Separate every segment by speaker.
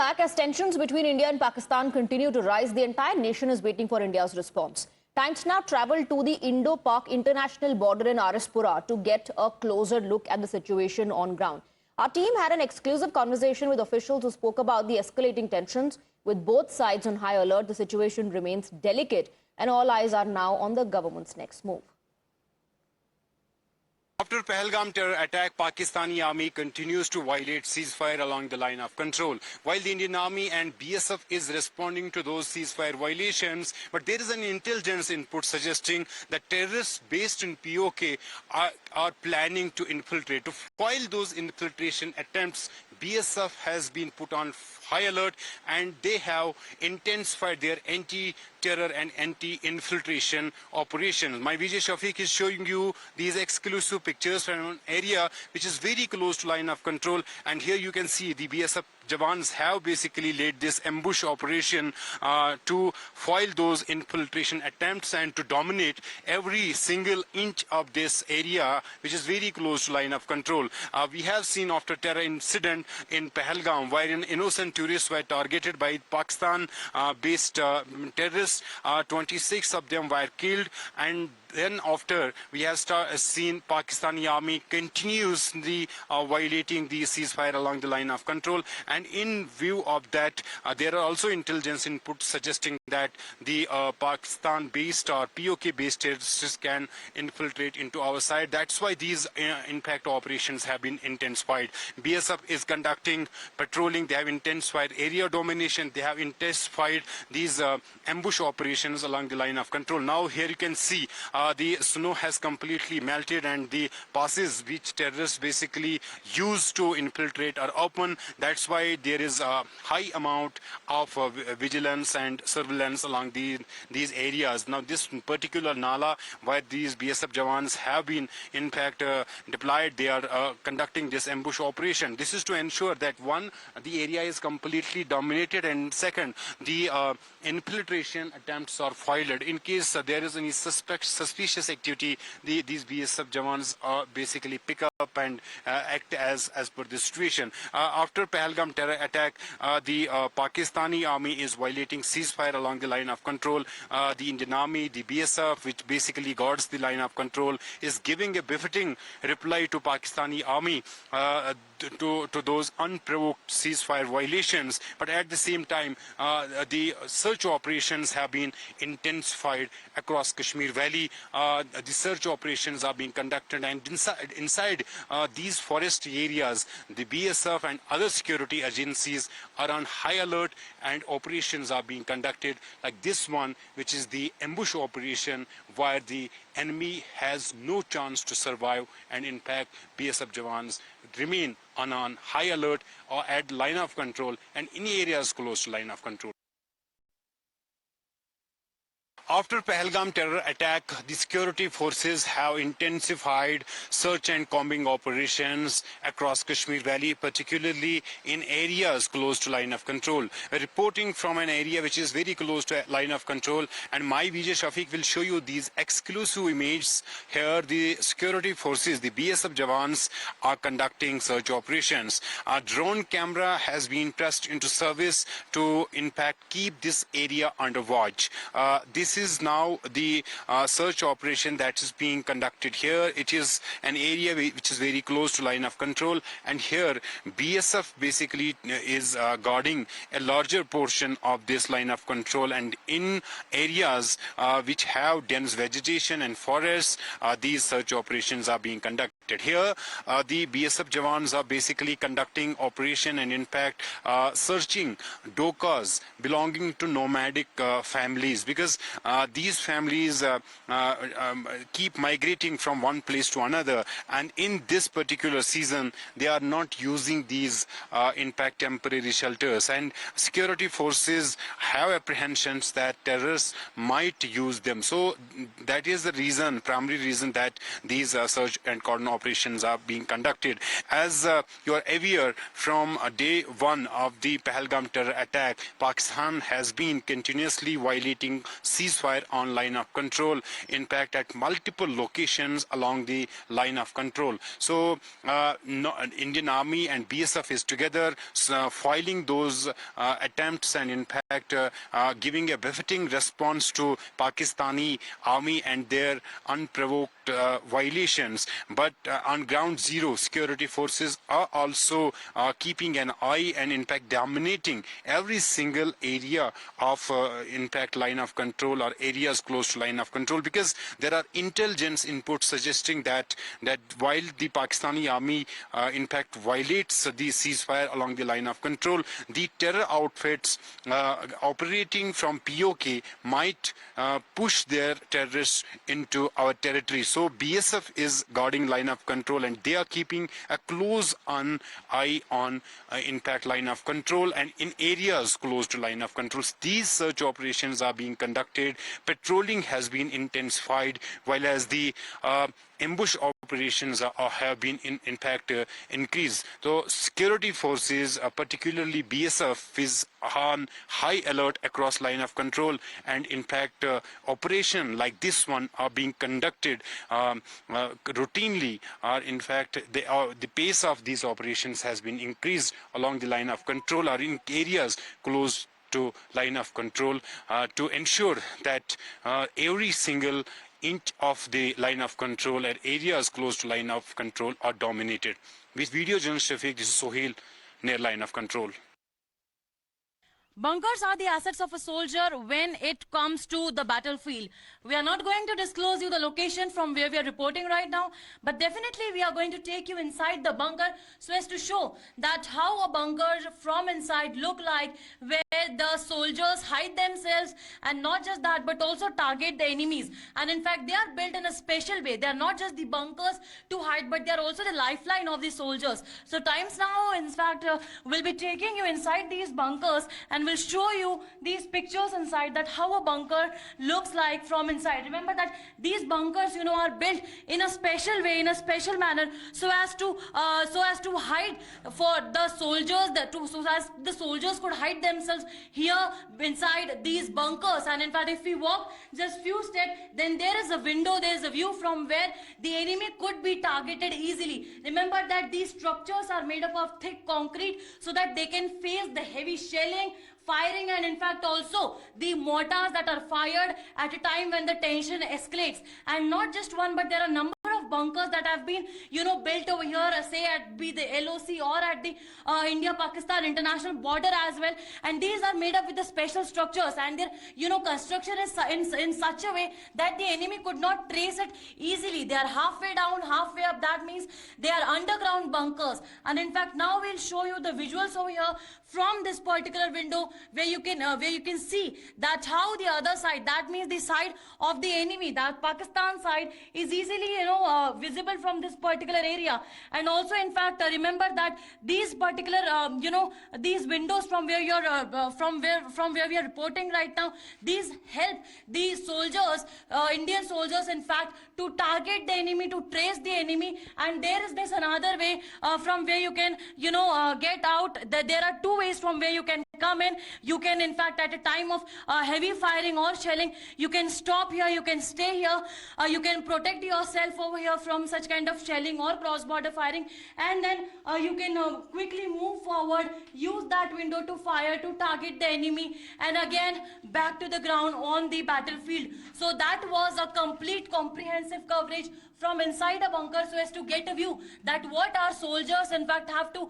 Speaker 1: back. As tensions between India and Pakistan continue to rise, the entire nation is waiting for India's response. Times Now traveled to the Indo-Pak international border in Arispura to get a closer look at the situation on ground. Our team had an exclusive conversation with officials who spoke about the escalating tensions. With both sides on high alert, the situation remains delicate and all eyes are now on the government's next move.
Speaker 2: After Pahalgam terror attack, Pakistani army continues to violate ceasefire along the line of control. While the Indian army and BSF is responding to those ceasefire violations, but there is an intelligence input suggesting that terrorists based in POK are planning to infiltrate. To foil those infiltration attempts, BSF has been put on high alert and they have intensified their anti-terror and anti-infiltration operations. My Vijay Shafiq is showing you these exclusive pictures from an area which is very close to line of control, and here you can see the BSF Jawans have basically laid this ambush operation to foil those infiltration attempts and to dominate every single inch of this area which is very close to line of control. We have seen after terror incident in Pahalgam wherein innocent tourists were targeted by Pakistan-based terrorists. 26 of them were killed, and then after we have seen Pakistani army continuously violating the ceasefire along the line of control, and in view of that there are also intelligence inputs suggesting that the Pakistan-based or POK-based terrorists can infiltrate into our side. That's why these impact operations have been intensified. BSF is conducting patrolling, they have intensified area domination, they have intensified these ambush operations along the line of control. Now here you can see the snow has completely melted and the passes which terrorists basically use to infiltrate are open. That's why there is a high amount of vigilance and surveillance along these areas. Now this particular Nala where these BSF Jawans have been in fact deployed, they are conducting this ambush operation. This is to ensure that one, the area is completely dominated, and second, the infiltration attempts are foiled. In case there is any suspicious activity, these BSF Jawans basically pick up and act as per the situation. After Pahalgam terror attack, the Pakistani army is violating ceasefire along the line of control. The Indian army, the BSF, which basically guards the line of control, is giving a befitting reply to Pakistani army to those unprovoked ceasefire violations. But at the same time, the search operations have been intensified across Kashmir Valley. The search operations are being conducted, and inside these forest areas, the BSF and other security agencies are on high alert, and operations are being conducted like this one, which is the ambush operation where the enemy has no chance to survive, and in fact BSF Jawans remain on high alert or at line of control and in areas close to line of control. After Pahalgam terror attack, the security forces have intensified search and combing operations across Kashmir Valley, particularly in areas close to line of control. Reporting from an area which is very close to line of control, and my Vijay Shafiq will show you these exclusive images. Here the security forces, the BSF Jawans, are conducting search operations. A drone camera has been pressed into service to in fact keep this area under watch. This is now the search operation that is being conducted here. It is an area which is very close to line of control, and here BSF basically is guarding a larger portion of this line of control, and in areas which have dense vegetation and forests, these search operations are being conducted. Here the BSF Jawans are basically conducting operation and in fact searching dokas belonging to nomadic families, because these families keep migrating from one place to another, and in this particular season they are not using these in fact temporary shelters, and security forces have apprehensions that terrorists might use them. So that is the reason, primary reason, that these search and cordon operations are being conducted. As you are aware, from day one of the Pahalgam terror attack, Pakistan has been continuously violating ceasefire ceasefire on line of control, in fact, at multiple locations along the line of control. So, Indian Army and BSF is together foiling those attempts and, in fact, giving a befitting response to Pakistani Army and their unprovoked violations. But on ground zero, security forces are also keeping an eye and, in fact, dominating every single area of, in fact, line of control or areas close to line of control, because there are intelligence inputs suggesting that while the Pakistani army, in fact, violates the ceasefire along the line of control, the terror outfits operating from POK might push their terrorists into our territory. So BSF is guarding line of control, and they are keeping a close eye on, in fact, line of control and in areas close to line of control. These search operations are being conducted. Patrolling has been intensified, while as the ambush operations have been in fact increased. So security forces, particularly BSF, is on high alert across line of control, and in fact operation like this one are being conducted routinely. In fact, the pace of these operations has been increased along the line of control or in areas close to line of control to ensure that every single inch of the line of control and areas close to line of control are dominated. With video journalist Shafiq, this is Sohail, near line of control.
Speaker 3: Bunkers are the assets of a soldier when it comes to the battlefield. We are not going to disclose you the location from where we are reporting right now, but definitely we are going to take you inside the bunker so as to show that how a bunker from inside look like, where the soldiers hide themselves, and not just that, but also target the enemies. And in fact, they are built in a special way. They are not just the bunkers to hide, but they are also the lifeline of the soldiers. So Times Now, in fact, will be taking you inside these bunkers and will show you these pictures inside, that how a bunker looks like from inside. Remember that these bunkers, are built in a special way, in a special manner, so as to hide for the soldiers, so as the soldiers could hide themselves here inside these bunkers. And in fact, if we walk just few steps, then there is a window, there is a view from where the enemy could be targeted easily. Remember that these structures are made up of thick concrete so that they can face the heavy shelling, firing, and in fact also the mortars that are fired at a time when the tension escalates. And not just one, but there are a number of bunkers that have been built over here, say at the LOC or at the India-Pakistan international border as well. And these are made up with the special structures, and their construction is in such a way that the enemy could not trace it easily. They are halfway down, halfway up. That means they are underground bunkers. And in fact, now we'll show you the visuals over here from this particular window, where you can see that how the other side, that means the side of the enemy, that Pakistan side, is easily visible from this particular area. And also, in fact, remember that these particular these windows from where you're from where we are reporting right now, these help these soldiers, Indian soldiers, in fact, to target the enemy, to trace the enemy. And there is this another way from where you can get out. There are two ways from where you can come in. You can, in fact, at a time of heavy firing or shelling, you can stop here, you can stay here, you can protect yourself over here from such kind of shelling or cross-border firing, and then you can quickly move forward, use that window to fire, to target the enemy, and again back to the ground on the battlefield. So that was a complete comprehensive coverage from inside a bunker, so as to get a view that what our soldiers in fact have to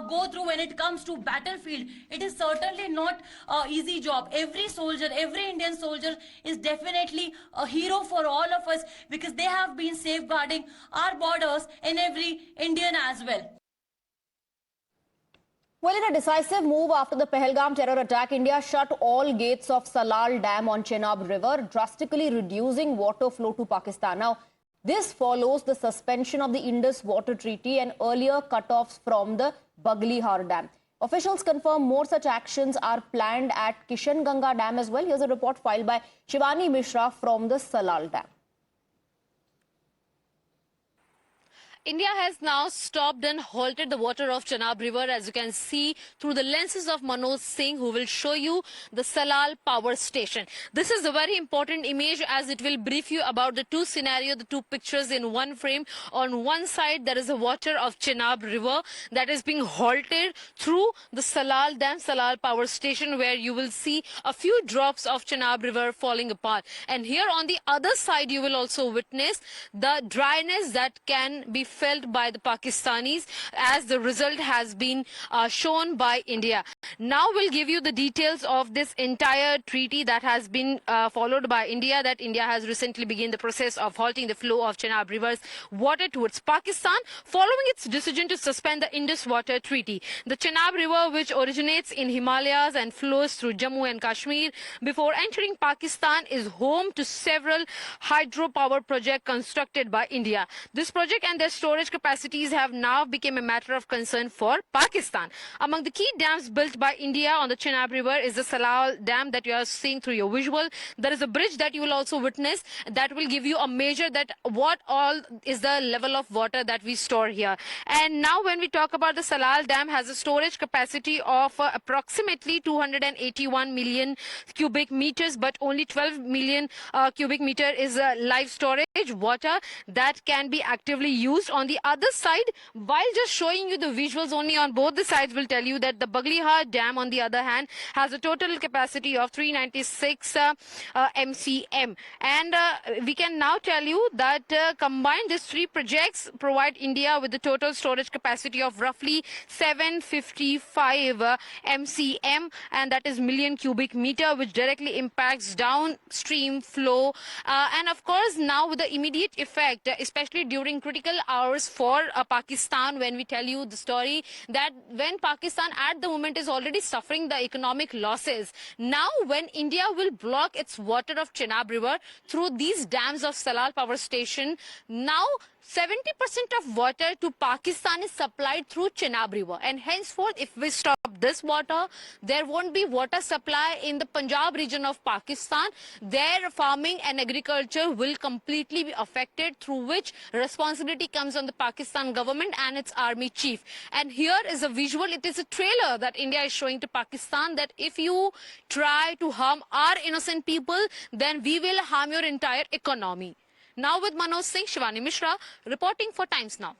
Speaker 3: go through when it comes to battlefield. It is certainly not an easy job. Every soldier, every Indian soldier is definitely a hero for all of us, because they have been safeguarding our borders and every Indian as well.
Speaker 1: Well, in a decisive move after the Pahalgam terror attack, India shut all gates of Salal Dam on Chenab River, drastically reducing water flow to Pakistan. Now, this follows the suspension of the Indus Water Treaty and earlier cutoffs from the Baglihar Dam. Officials confirm more such actions are planned at Kishan Ganga Dam as well. Here's a report filed by Shivani Mishra from the Salal Dam.
Speaker 4: India has now stopped and halted the water of Chenab River, as you can see through the lenses of Manoj Singh, who will show you the Salal power station. This is a very important image as it will brief you about the two scenarios, the two pictures in one frame. On one side, there is the water of Chenab River that is being halted through the Salal Dam, Salal power station, where you will see a few drops of Chenab River falling apart. And here on the other side, you will also witness the dryness that can be felt by the Pakistanis as the result has been shown by India. Now we'll give you the details of this entire treaty that has been followed by India, that India has recently begun the process of halting the flow of Chenab River's water towards Pakistan following its decision to suspend the Indus Water Treaty. The Chenab River, which originates in Himalayas and flows through Jammu and Kashmir before entering Pakistan, is home to several hydropower projects constructed by India. This project and their storage capacities have now become a matter of concern for Pakistan. Among the key dams built by India on the Chenab River is the Salal Dam that you are seeing through your visual. There is a bridge that you will also witness that will give you a measure that what all is the level of water that we store here. And now when we talk about the Salal Dam, has a storage capacity of approximately 281 million cubic meters, but only 12 million cubic meter is live storage water that can be actively used. On the other side, while just showing you the visuals only on both the sides, will tell you that the Baglihar Dam on the other hand has a total capacity of 396 MCM, and we can now tell you that combined these three projects provide India with the total storage capacity of roughly 755 MCM, and that is million cubic meter, which directly impacts downstream flow and of course now with the immediate effect, especially during critical hours for Pakistan, when we tell you the story that when Pakistan at the moment is already suffering the economic losses, now when India will block its water of Chenab River through these dams of Salal power station, now 70% of water to Pakistan is supplied through Chenab River, and henceforth if we stop this water, there won't be water supply in the Punjab region of Pakistan. Their farming and agriculture will completely be affected, through which responsibility comes on the Pakistan government and its army chief. And here is a visual, it is a trailer that India is showing to Pakistan that if you try to harm our innocent people, then we will harm your entire economy. Now with Manoj Singh, Shivani Mishra reporting for Times Now.